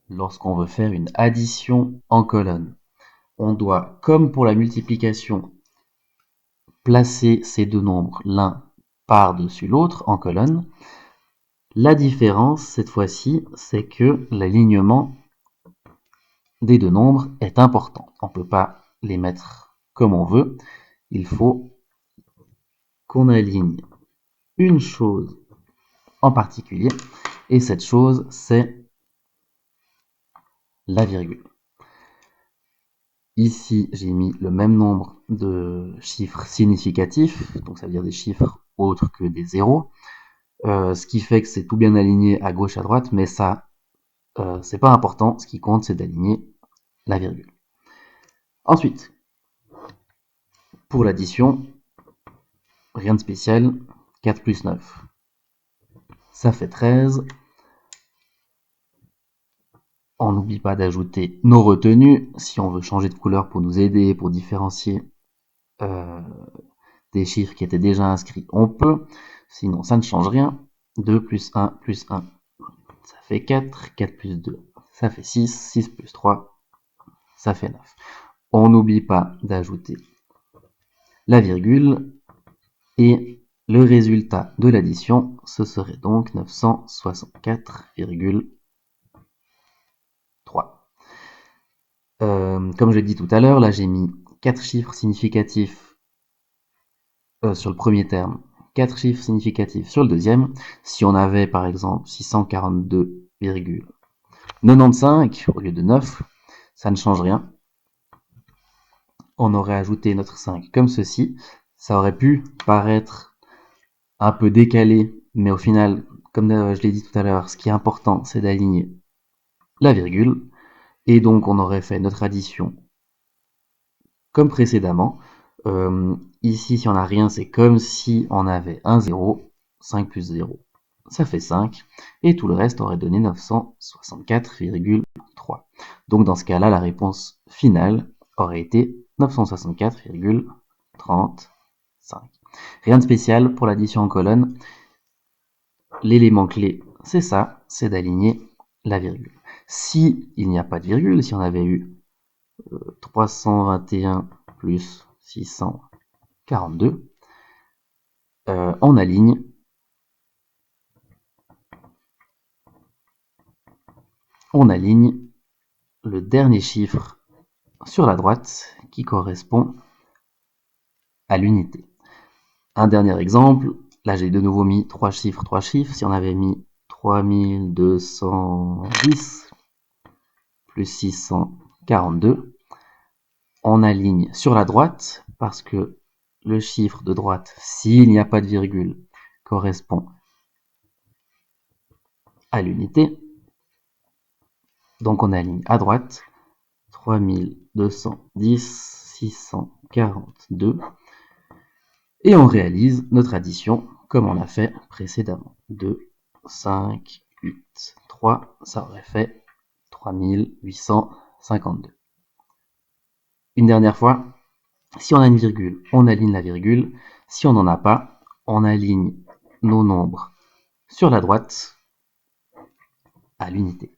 lorsqu'on veut faire une addition en colonne, on doit, comme pour la multiplication, placer ces deux nombres l'un par-dessus l'autre en colonne. La différence, cette fois-ci, c'est que l'alignement des deux nombres est important. On ne peut pas les mettre comme on veut. Il faut qu'on aligne une chose en particulier, et cette chose, c'est la virgule. Ici, j'ai mis le même nombre de chiffres significatifs, donc ça veut dire des chiffres autres que des zéros, ce qui fait que c'est tout bien aligné à gauche, à droite, mais ça, c'est pas important. Ce qui compte, c'est d'aligner la virgule. Ensuite, pour l'addition, rien de spécial, 4 plus 9, ça fait 13. On n'oublie pas d'ajouter nos retenues, si on veut changer de couleur pour nous aider, pour différencier des chiffres qui étaient déjà inscrits, on peut, sinon ça ne change rien. 2 plus 1 plus 1, ça fait 4, 4 plus 2, ça fait 6, 6 plus 3, ça fait 9. On n'oublie pas d'ajouter la virgule, et le résultat de l'addition, ce serait donc 964,3. Comme je l'ai dit tout à l'heure, là j'ai mis 4 chiffres significatifs sur le premier terme, 4 chiffres significatifs sur le deuxième. Si on avait par exemple 642,95 au lieu de 9, ça ne change rien. On aurait ajouté notre 5 comme ceci. Ça aurait pu paraître un peu décalé, mais au final, comme je l'ai dit tout à l'heure, ce qui est important, c'est d'aligner la virgule. Et donc on aurait fait notre addition comme précédemment. Ici, si on n'a rien, c'est comme si on avait un 0. 5 plus 0, ça fait 5. Et tout le reste aurait donné 964,3. Donc dans ce cas-là, la réponse finale aurait été 964,35. Rien de spécial pour l'addition en colonne. L'élément clé, c'est ça, c'est d'aligner la virgule. Si il n'y a pas de virgule, si on avait eu 321 plus 642, on aligne le dernier chiffre sur la droite qui correspond à l'unité. Un dernier exemple, là j'ai de nouveau mis 3 chiffres. Si on avait mis 3210 plus 642, on aligne sur la droite parce que le chiffre de droite, s'il n'y a pas de virgule, correspond à l'unité. Donc on aligne à droite 3210, 642, et on réalise notre addition comme on l'a fait précédemment. 2, 5, 8, 3, ça aurait fait 3852. Une dernière fois, si on a une virgule, on aligne la virgule. Si on n'en a pas, on aligne nos nombres sur la droite à l'unité.